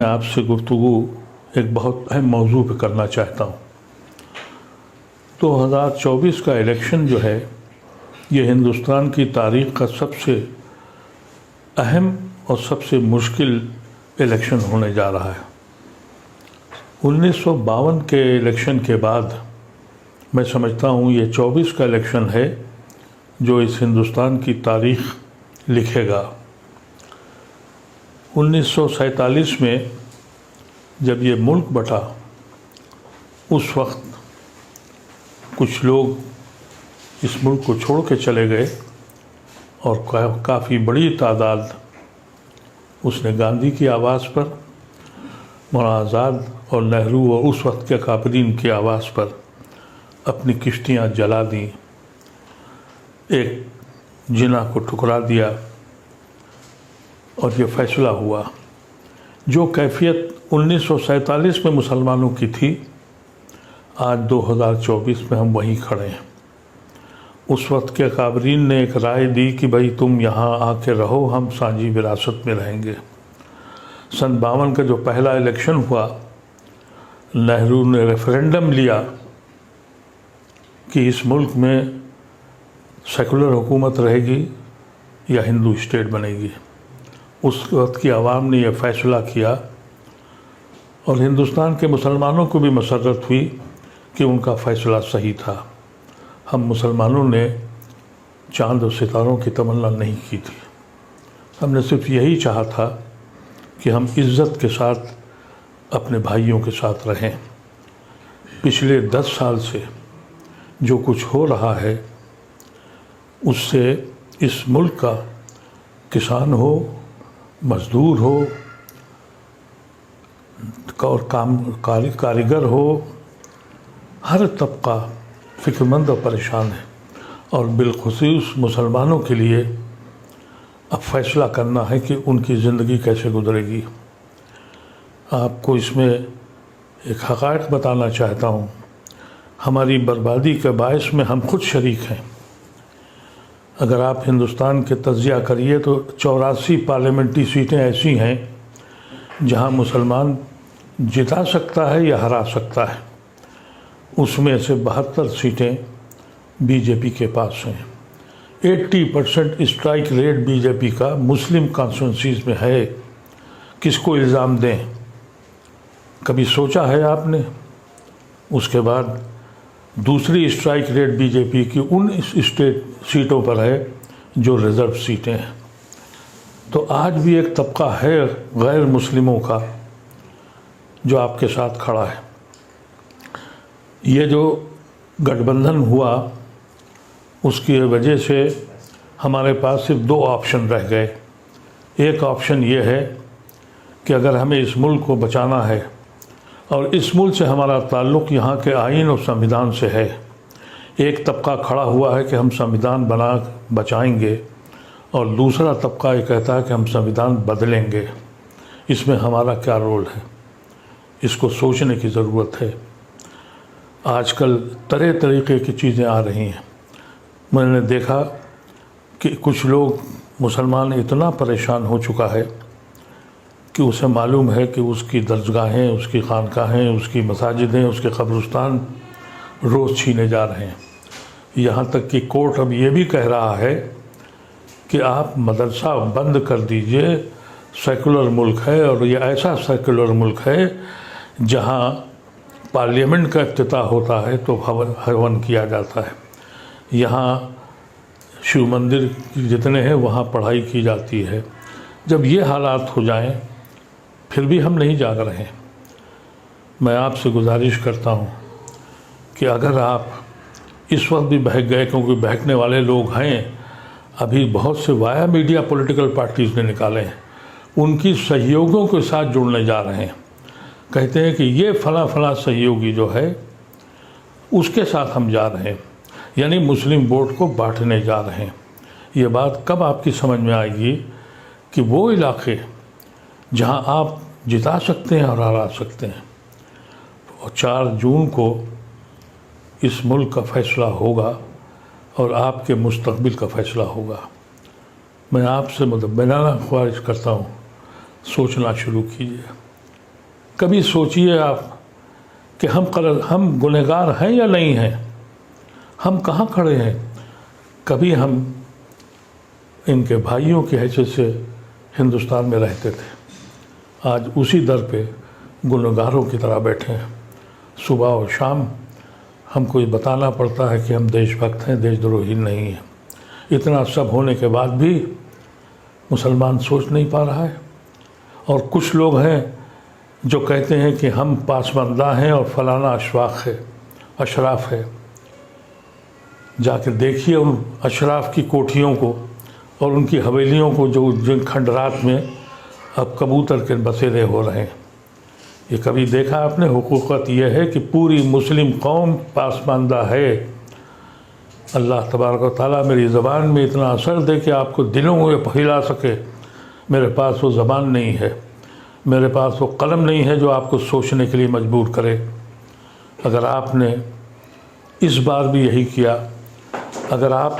میں آپ سے گفتگو ایک بہت اہم موضوع پہ کرنا چاہتا ہوں۔ 2024 کا الیکشن جو ہے یہ ہندوستان کی تاریخ کا سب سے اہم اور سب سے مشکل الیکشن ہونے جا رہا ہے۔ 1952 کے الیکشن کے بعد میں سمجھتا ہوں یہ 24 کا الیکشن ہے جو اس ہندوستان کی تاریخ لکھے گا۔ 1947 میں جب یہ ملک بٹا اس وقت کچھ لوگ اس ملک کو چھوڑ کے چلے گئے اور کافی بڑی تعداد اس نے گاندھی کی آواز پر، مولانا آزاد اور نہرو اور اس وقت کے کابرین کی آواز پر اپنی کشتیاں جلا دیں، ایک جناح کو ٹھکرا دیا اور یہ فیصلہ ہوا۔ جو کیفیت 1947 میں مسلمانوں کی تھی، آج 2024 میں ہم وہیں کھڑے ہیں۔ اس وقت کے کابرین نے ایک رائے دی کہ بھائی تم یہاں آ کے رہو، ہم سانجی وراثت میں رہیں گے۔ سن 52 کا جو پہلا الیکشن ہوا، نہرو نے ریفرینڈم لیا کہ اس ملک میں سیکولر حکومت رہے گی یا ہندو اسٹیٹ بنے گی۔ اس وقت کی عوام نے یہ فیصلہ کیا اور ہندوستان کے مسلمانوں کو بھی مسرت ہوئی کہ ان کا فیصلہ صحیح تھا۔ ہم مسلمانوں نے چاند و ستاروں کی تمنا نہیں کی تھی، ہم نے صرف یہی چاہا تھا کہ ہم عزت کے ساتھ اپنے بھائیوں کے ساتھ رہیں۔ پچھلے 10 سال سے جو کچھ ہو رہا ہے اس سے اس ملک کا کسان ہو، مزدور ہو اور کاریگر ہو، ہر طبقہ فکر مند اور پریشان ہے، اور بالخصوص مسلمانوں کے لیے اب فیصلہ کرنا ہے کہ ان کی زندگی کیسے گزرے گی۔ آپ کو اس میں ایک حقائق بتانا چاہتا ہوں، ہماری بربادی کے باعث میں ہم خود شریک ہیں۔ اگر آپ ہندوستان کے تجزیہ کریے تو 84 پارلیمنٹری سیٹیں ایسی ہیں جہاں مسلمان جتا سکتا ہے یا ہرا سکتا ہے، اس میں سے 72 سیٹیں بی جے پی کے پاس ہیں۔ 80% اسٹرائک ریٹ بی جے پی کا مسلم کانسٹیٹوئنسیز میں ہے۔ کس کو الزام دیں؟ کبھی سوچا ہے آپ نے؟ اس کے بعد دوسری اسٹرائک ریٹ بی جے پی کی ان اسٹیٹ سیٹوں پر ہے جو ریزرو سیٹیں ہیں۔ تو آج بھی ایک طبقہ ہے غیر مسلموں کا جو آپ کے ساتھ کھڑا ہے۔ یہ جو گٹھ بندھن ہوا اس کی وجہ سے ہمارے پاس صرف 2 آپشن رہ گئے۔ ایک آپشن یہ ہے کہ اگر ہمیں اس ملک کو بچانا ہے اور اس ملک سے ہمارا تعلق یہاں کے آئین اور سنویدھان سے ہے، ایک طبقہ کھڑا ہوا ہے کہ ہم سنویدھان بنا بچائیں گے، اور دوسرا طبقہ یہ کہتا ہے کہ ہم سنویدھان بدلیں گے۔ اس میں ہمارا کیا رول ہے؟ اس کو سوچنے کی ضرورت ہے۔ آج کل طرح طریقے کی چیزیں آ رہی ہیں۔ میں نے دیکھا کہ کچھ لوگ مسلمان اتنا پریشان ہو چکا ہے کہ اسے معلوم ہے کہ اس کی درسگاہیں، اس کی خانقاہیں، اس کی مساجدیں، اس کے قبرستان روز چھینے جا رہے ہیں۔ یہاں تک کہ کورٹ اب یہ بھی کہہ رہا ہے کہ آپ مدرسہ بند کر دیجئے، سیکولر ملک ہے، اور یہ ایسا سیکولر ملک ہے جہاں پارلیمنٹ کا افتتاح ہوتا ہے تو ہون کیا جاتا ہے، یہاں شیو مندر جتنے ہیں وہاں پڑھائی کی جاتی ہے۔ جب یہ حالات ہو جائیں پھر بھی ہم نہیں جاگ رہے ہیں۔ میں آپ سے گزارش کرتا ہوں کہ اگر آپ اس وقت بھی بہک گئے، کیونکہ بہکنے والے لوگ ہیں، ابھی بہت سے وایا میڈیا پولیٹیکل پارٹیز نے نکالے ہیں، ان کی سہیوگوں کے ساتھ جڑنے جا رہے ہیں، کہتے ہیں کہ یہ فلاں فلاں سہیوگی جو ہے اس کے ساتھ ہم جا رہے ہیں، یعنی مسلم ووٹ کو بانٹنے جا رہے ہیں۔ یہ بات کب آپ کی سمجھ میں آئے گی کہ وہ علاقے جہاں آپ جتا سکتے ہیں اور ہرا سکتے ہیں، اور 4 جون کو اس ملک کا فیصلہ ہوگا اور آپ کے مستقبل کا فیصلہ ہوگا۔ میں آپ سے مدبرانہ خواہش کرتا ہوں، سوچنا شروع کیجیے۔ کبھی سوچئے آپ کہ ہم گنہگار ہیں یا نہیں ہیں، ہم کہاں کھڑے ہیں۔ کبھی ہم ان کے بھائیوں کی حیثیت سے ہندوستان میں رہتے تھے، آج اسی در پہ گنہگاروں کی طرح بیٹھے ہیں۔ صبح اور شام ہم کو یہ بتانا پڑتا ہے کہ ہم دیش بھکت ہیں، دیش دروہی نہیں ہیں۔ اتنا سب ہونے کے بعد بھی مسلمان سوچ نہیں پا رہا ہے، اور کچھ لوگ ہیں جو کہتے ہیں کہ ہم پاسماندہ ہیں اور فلانا اشراف ہے۔ جا کے دیکھیے ان اشراف کی کوٹھیوں کو اور ان کی حویلیوں کو، جو جن کھنڈرات میں اب کبوتر کے بسیرے ہو رہے ہیں۔ یہ کبھی دیکھا آپ نے؟ حقیقت یہ ہے کہ پوری مسلم قوم پاسماندہ ہے۔ اللہ تبارک و تعالیٰ میری زبان میں اتنا اثر دے کہ آپ کو دلوں میں پھیلا سکے۔ میرے پاس وہ زبان نہیں ہے، میرے پاس وہ قلم نہیں ہے جو آپ کو سوچنے کے لیے مجبور کرے۔ اگر آپ نے اس بار بھی یہی کیا، اگر آپ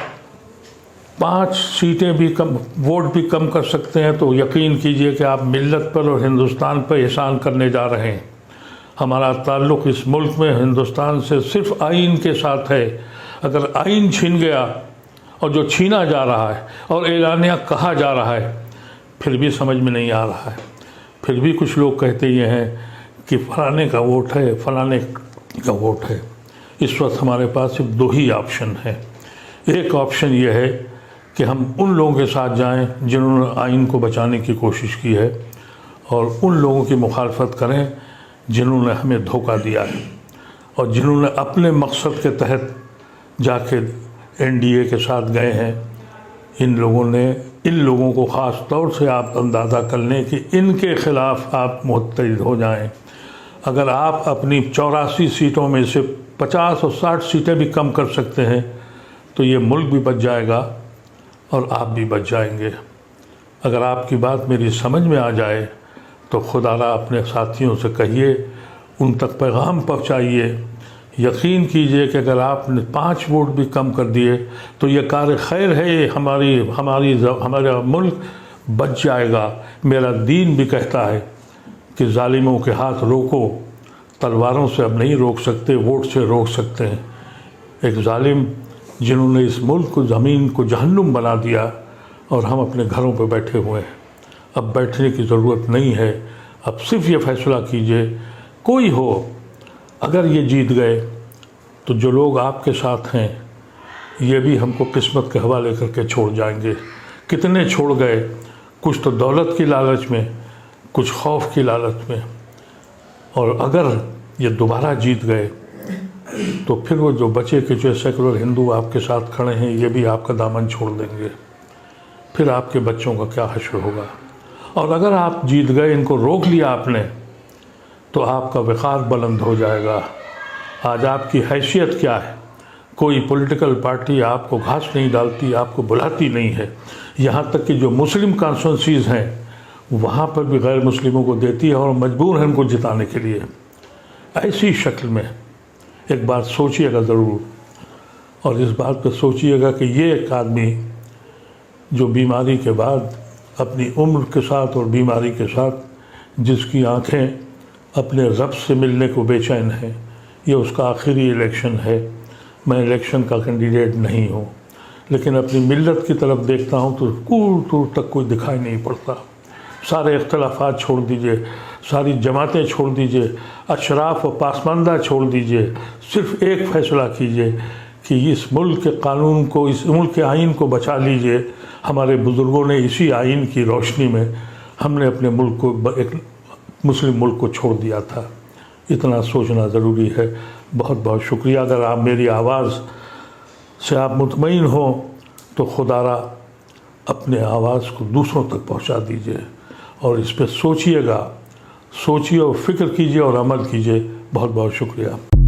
5 سیٹیں بھی کم، ووٹ بھی کم کر سکتے ہیں، تو یقین کیجئے کہ آپ ملت پر اور ہندوستان پر احسان کرنے جا رہے ہیں۔ ہمارا تعلق اس ملک میں ہندوستان سے صرف آئین کے ساتھ ہے۔ اگر آئین چھین گیا، اور جو چھینا جا رہا ہے اور اعلانیہ کہا جا رہا ہے، پھر بھی سمجھ میں نہیں آ رہا ہے۔ پھر بھی کچھ لوگ کہتے یہ ہیں کہ فلانے کا ووٹ ہے، فلانے کا ووٹ ہے۔ اس وقت ہمارے پاس صرف 2 ہی آپشن ہیں۔ ایک آپشن یہ ہے کہ ہم ان لوگوں کے ساتھ جائیں جنہوں نے آئین کو بچانے کی کوشش کی ہے، اور ان لوگوں کی مخالفت کریں جنہوں نے ہمیں دھوکہ دیا ہے، اور جنہوں نے اپنے مقصد کے تحت جا کے NDA کے ساتھ گئے ہیں۔ ان لوگوں کو خاص طور سے آپ اندازہ کر لیں کہ ان کے خلاف آپ متحد ہو جائیں۔ اگر آپ اپنی 84 سیٹوں میں سے 50 اور 60 سیٹیں بھی کم کر سکتے ہیں، تو یہ ملک بھی بچ جائے گا اور آپ بھی بچ جائیں گے۔ اگر آپ کی بات میری سمجھ میں آ جائے تو خدا را اپنے ساتھیوں سے کہیے، ان تک پیغام پہنچائیے۔ یقین کیجئے کہ اگر آپ نے 5 ووٹ بھی کم کر دیے تو یہ کار خیر ہے، یہ ہمارا ملک بچ جائے گا۔ میرا دین بھی کہتا ہے کہ ظالموں کے ہاتھ روکو، تلواروں سے اب نہیں روک سکتے، ووٹ سے روک سکتے ہیں۔ ایک ظالم جنہوں نے اس ملک کو، زمین کو جہنم بنا دیا، اور ہم اپنے گھروں پہ بیٹھے ہوئے ہیں۔ اب بیٹھنے کی ضرورت نہیں ہے، اب صرف یہ فیصلہ کیجئے، کوئی ہو، اگر یہ جیت گئے تو جو لوگ آپ کے ساتھ ہیں یہ بھی ہم کو قسمت کے حوالے کر کے چھوڑ جائیں گے۔ کتنے چھوڑ گئے، کچھ تو دولت کی لالچ میں، کچھ خوف کی لالچ میں، اور اگر یہ دوبارہ جیت گئے تو پھر وہ جو بچے کے جو سیکولر ہندو آپ کے ساتھ کھڑے ہیں، یہ بھی آپ کا دامن چھوڑ دیں گے۔ پھر آپ کے بچوں کا کیا حشر ہوگا؟ اور اگر آپ جیت گئے، ان کو روک لیا آپ نے، تو آپ کا وقار بلند ہو جائے گا۔ آج آپ کی حیثیت کیا ہے؟ کوئی پولیٹیکل پارٹی آپ کو گھاس نہیں ڈالتی، آپ کو بلاتی نہیں ہے۔ یہاں تک کہ جو مسلم کانسٹیٹوئنسیز ہیں وہاں پر بھی غیر مسلموں کو دیتی ہے، اور مجبور ہیں ان کو جتانے کے لیے۔ ایسی شکل میں ایک بات سوچئے گا ضرور، اور اس بات پہ سوچئے گا کہ یہ ایک آدمی جو بیماری کے بعد اپنی عمر کے ساتھ اور بیماری کے ساتھ جس کی آنکھیں اپنے رب سے ملنے کو بے چین ہیں، یہ اس کا آخری الیکشن ہے۔ میں الیکشن کا کینڈیڈیٹ نہیں ہوں، لیکن اپنی ملت کی طرف دیکھتا ہوں تو دور دور تک کوئی دکھائی نہیں پڑتا۔ سارے اختلافات چھوڑ دیجئے، ساری جماعتیں چھوڑ دیجئے، اشراف و پاسماندہ چھوڑ دیجئے، صرف ایک فیصلہ کیجئے کہ اس ملک کے قانون کو، اس ملک کے آئین کو بچا لیجئے۔ ہمارے بزرگوں نے اسی آئین کی روشنی میں ہم نے اپنے ملک کو، ایک مسلم ملک کو چھوڑ دیا تھا۔ اتنا سوچنا ضروری ہے۔ بہت بہت شکریہ۔ اگر آپ میری آواز سے آپ مطمئن ہوں تو خدا را اپنے آواز کو دوسروں تک پہنچا دیجئے، اور اس پہ سوچئے گا، سوچئے اور فکر کیجئے اور عمل کیجئے۔ بہت بہت شکریہ۔